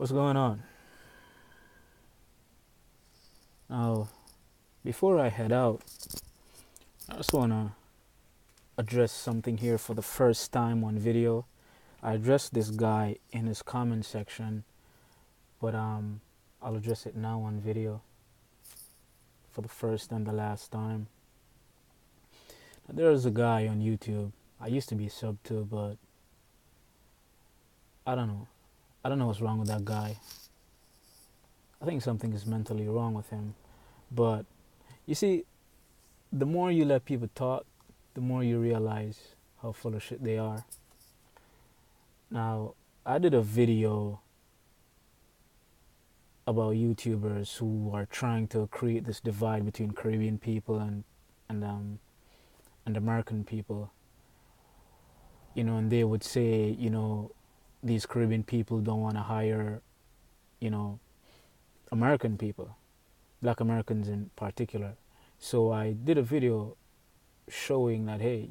What's going on? Now, before I head out, I just want to address something here for the first time on video. I addressed this guy in his comment section, but I'll address it now on video for the first and the last time. Now, there is a guy on YouTube. I used to be sub to, but I don't know. I don't know what's wrong with that guy. I think something is mentally wrong with him. But you see, the more you let people talk, the more you realize how full of shit they are. Now, I did a video about YouTubers who are trying to create this divide between Caribbean people and um and American people. And they would say, these Caribbean people don't want to hire, you know, American people, Black Americans in particular. So I did a video showing that, hey,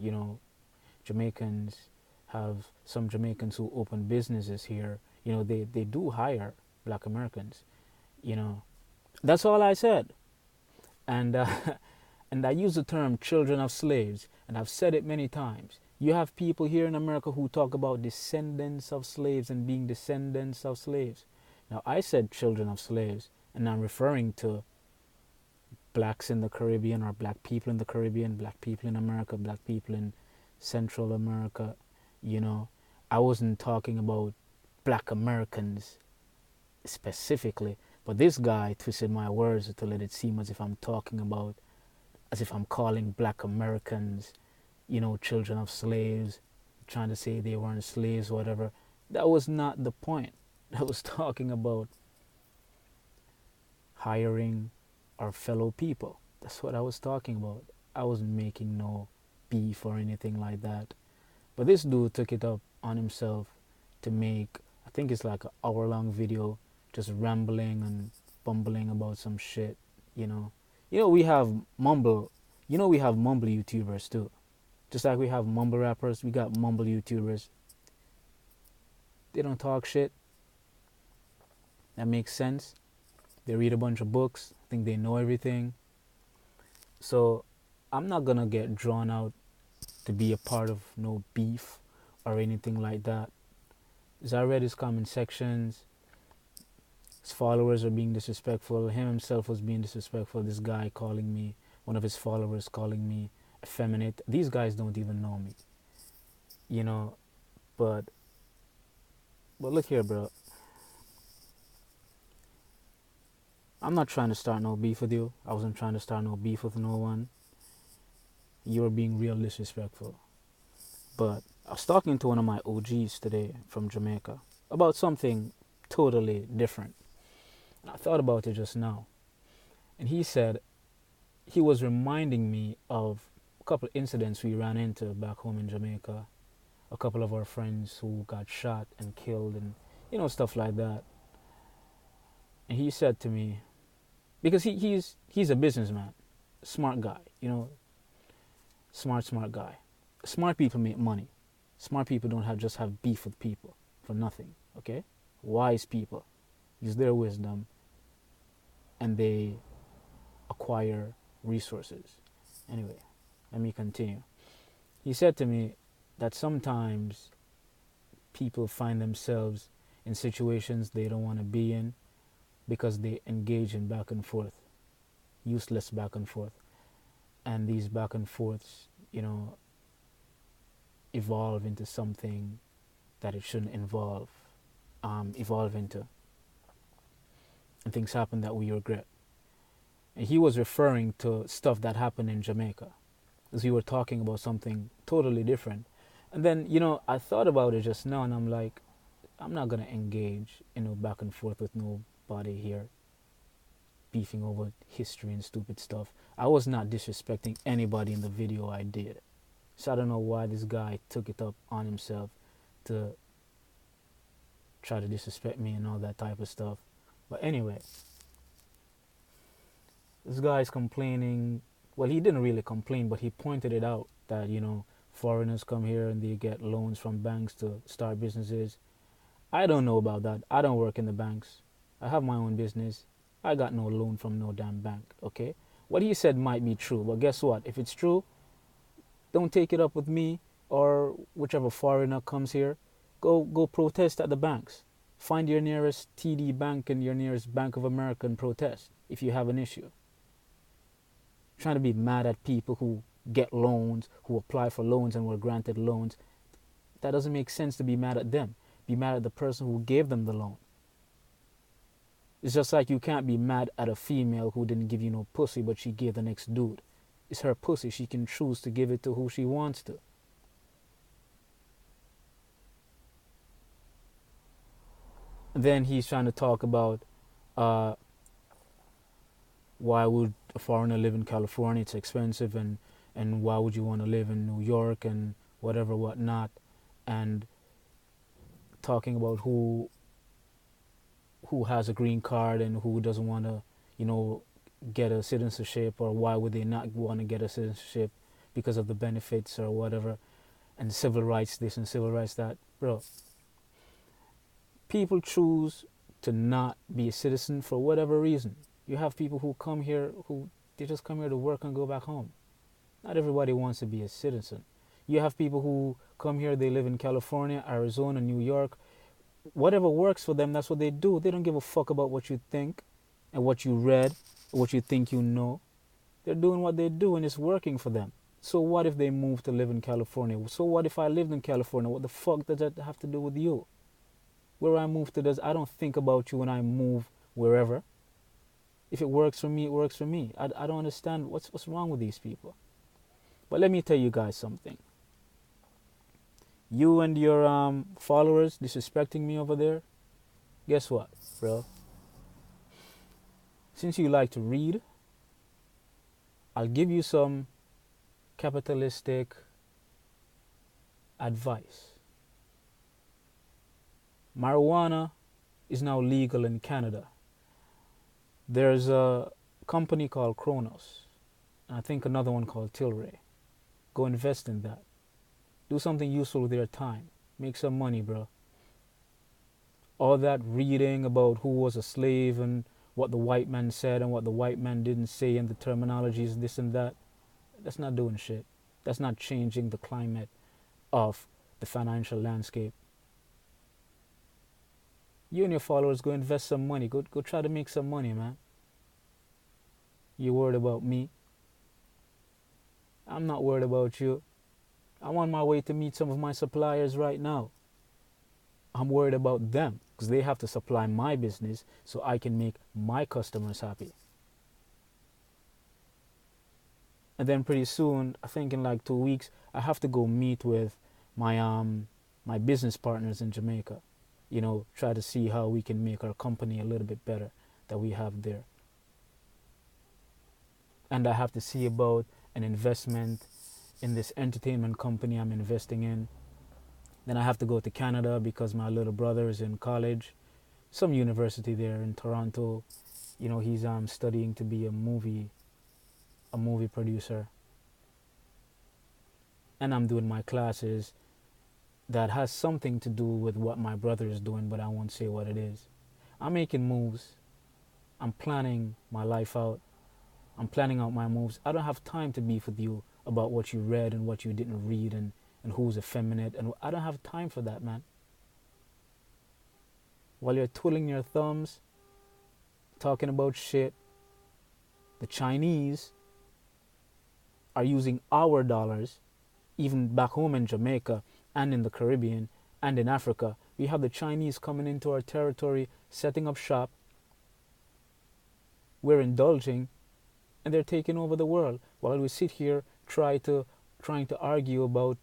Jamaicans have some Jamaicans who open businesses here. They do hire Black Americans. You know, that's all I said. And and I use the term children of slaves, and I've said it many times. You have people here in America who talk about descendants of slaves and being descendants of slaves. Now, I said children of slaves, and I'm referring to blacks in the Caribbean, or black people in the Caribbean, black people in America, black people in Central America. You know, I wasn't talking about black Americans specifically, but this guy twisted my words to let it seem as if as if I'm calling black Americans, children of slaves, trying to say they weren't slaves or whatever. That was not the point. I was talking about hiring our fellow people. That's what I was talking about. I wasn't making no beef or anything like that. But this dude took it up on himself to make, I think it's like an hour-long video, just rambling and bumbling about some shit. You know, we have mumble. We have mumble YouTubers too. Just like we have mumble rappers, we got mumble YouTubers. They don't talk shit. That makes sense. They read a bunch of books, think they know everything. So I'm not gonna get drawn out to be a part of no beef or anything like that. As I read his comment sections, his followers are being disrespectful. Him himself was being disrespectful. This guy calling me, one of his followers calling me effeminate. These guys don't even know me, you know. But look here, bro. I'm not trying to start no beef with you. I wasn't trying to start no beef with no one. You're being real disrespectful. But I was talking to one of my OGs today from Jamaica about something totally different. And I thought about it just now. And he said he was reminding me of a couple of incidents we ran into back home in Jamaica. A couple of our friends who got shot and killed and, stuff like that. And he said to me, because he's a businessman, smart guy, smart guy. Smart people make money. Smart people don't just have beef with people for nothing, okay? Wise people use their wisdom and they acquire resources. Anyway, let me continue. He said to me that sometimes people find themselves in situations they don't want to be in because they engage in back and forth, useless back and forth. And these back and forths, evolve into something that it shouldn't evolve into. And things happen that we regret. And he was referring to stuff that happened in Jamaica, as we were talking about something totally different. And then, I thought about it just now, and I'm like, I'm not gonna engage in no back and forth with nobody here, beefing over history and stupid stuff. I was not disrespecting anybody in the video I did. So I don't know why this guy took it up on himself to try to disrespect me and all that type of stuff. But anyway, this guy's complaining. Well, he didn't really complain, but he pointed it out that, foreigners come here and they get loans from banks to start businesses. I don't know about that. I don't work in the banks. I have my own business. I got no loan from no damn bank, okay? What he said might be true, but guess what? If it's true, don't take it up with me or whichever foreigner comes here. Go protest at the banks. Find your nearest TD Bank and your nearest Bank of America and protest if you have an issue. Trying to be mad at people who get loans, who apply for loans and were granted loans. That doesn't make sense to be mad at them. Be mad at the person who gave them the loan. It's just like you can't be mad at a female who didn't give you no pussy, but she gave the next dude. It's her pussy. She can choose to give it to who she wants to. And then he's trying to talk about uh, why would a foreigner live in California? It's expensive, and why would you want to live in New York and whatever, whatnot, and talking about who has a green card and who doesn't want to, you know, get a citizenship, or why would they not want to get a citizenship because of the benefits or whatever, and civil rights this and civil rights that. Bro, people choose to not be a citizen for whatever reason. You have people who come here who they just come here to work and go back home. Not everybody wants to be a citizen. You have people who come here, they live in California, Arizona, New York. Whatever works for them, that's what they do. They don't give a fuck about what you think and what you read or what you think you know. They're doing what they do and it's working for them. So what if they move to live in California? So what if I lived in California? What the fuck does that have to do with you? Where I move to does I don't think about you when I move wherever. If it works for me, it works for me. I don't understand what's wrong with these people. But let me tell you guys something. You and your followers disrespecting me over there, guess what, bro? Since you like to read, I'll give you some capitalistic advice. Marijuana is now legal in Canada. There's a company called Kronos, and I think another one called Tilray. Go invest in that. Do something useful with your time. Make some money, bro. All that reading about who was a slave and what the white man said and what the white man didn't say and the terminologies, this and that, that's not doing shit. That's not changing the climate of the financial landscape. You and your followers go invest some money. Go try to make some money, man. You worried about me? I'm not worried about you. I'm on my way to meet some of my suppliers right now. I'm worried about them because they have to supply my business so I can make my customers happy. And then pretty soon, I think in like 2 weeks, I have to go meet with my business partners in Jamaica. You know, try to see how we can make our company a little bit better that we have there. And I have to see about an investment in this entertainment company I'm investing in. Then I have to go to Canada because my little brother is in college, some university there in Toronto. You know, he's studying to be a movie producer. And I'm doing my classes that has something to do with what my brother is doing, but I won't say what it is. I'm making moves. I'm planning my life out. I'm planning out my moves. I don't have time to beef with you about what you read and what you didn't read and who's effeminate. And I don't have time for that, man. While you're twiddling your thumbs, talking about shit, the Chinese are using our dollars, even back home in Jamaica and in the Caribbean and in Africa. We have the Chinese coming into our territory, setting up shop. We're indulging, and they're taking over the world while we sit here trying to argue about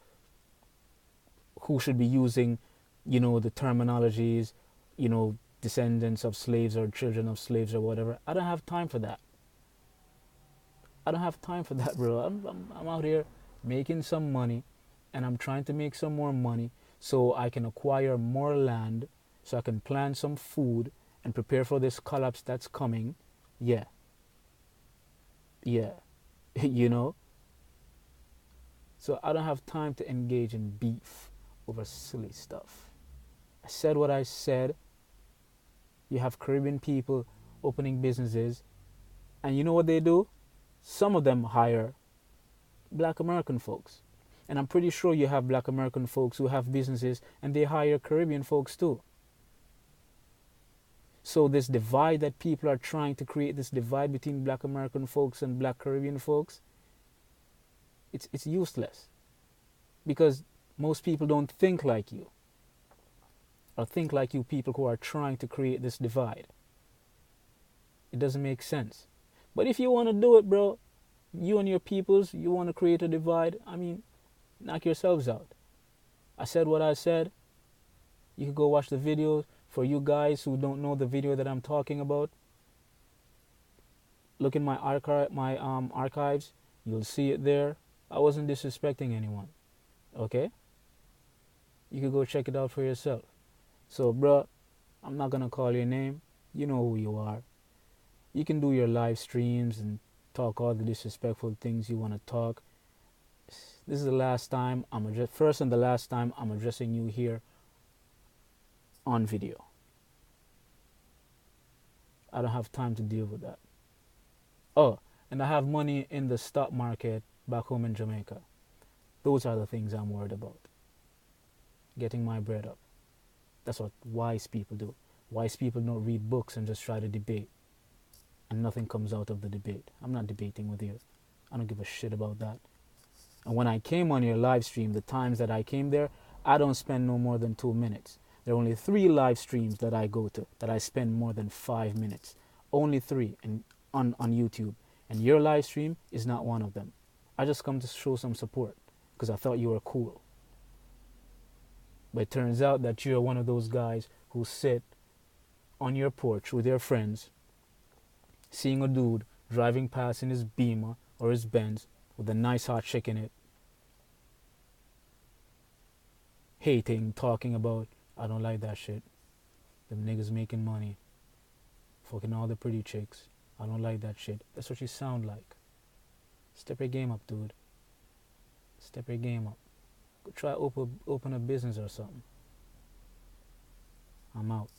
who should be using, you know, the terminologies, you know, descendants of slaves or children of slaves or whatever. I don't have time for that. I don't have time for that, bro. I'm out here making some money, and I'm trying to make some more money so I can acquire more land, so I can plant some food and prepare for this collapse that's coming. Yeah. You know? So I don't have time to engage in beef over silly stuff. I said what I said. You have Caribbean people opening businesses, and you know what they do? Some of them hire black American folks. And I'm pretty sure you have black American folks who have businesses and they hire Caribbean folks too. So this divide that people are trying to create, this divide between black American folks and black Caribbean folks, it's useless. Because most people don't think like you. Or think like you people who are trying to create this divide. It doesn't make sense. But if you want to do it, bro, you and your peoples, you want to create a divide, I mean, knock yourselves out. I said what I said. You can go watch the video. For you guys who don't know the video that I'm talking about, look in my archives. You'll see it there. I wasn't disrespecting anyone. Okay? You can go check it out for yourself. So, bruh, I'm not gonna call your name. You know who you are. You can do your live streams and talk all the disrespectful things you want to talk. This is the last time first and the last time I'm addressing you here on video. I don't have time to deal with that. Oh, and I have money in the stock market back home in Jamaica. Those are the things I'm worried about. Getting my bread up. That's what wise people do. Wise people don't read books and just try to debate. And nothing comes out of the debate. I'm not debating with you. I don't give a shit about that. And when I came on your live stream, the times that I came there, I don't spend no more than 2 minutes. There are only 3 live streams that I go to that I spend more than 5 minutes. Only 3 on YouTube. And your live stream is not one of them. I just come to show some support because I thought you were cool. But it turns out that you're one of those guys who sit on your porch with your friends, seeing a dude driving past in his Beamer or his Benz with a nice hot chick in it, hating, talking about, I don't like that shit. Them niggas making money. Fucking all the pretty chicks. I don't like that shit. That's what you sound like. Step your game up, dude. Step your game up. Go try open a business or something. I'm out.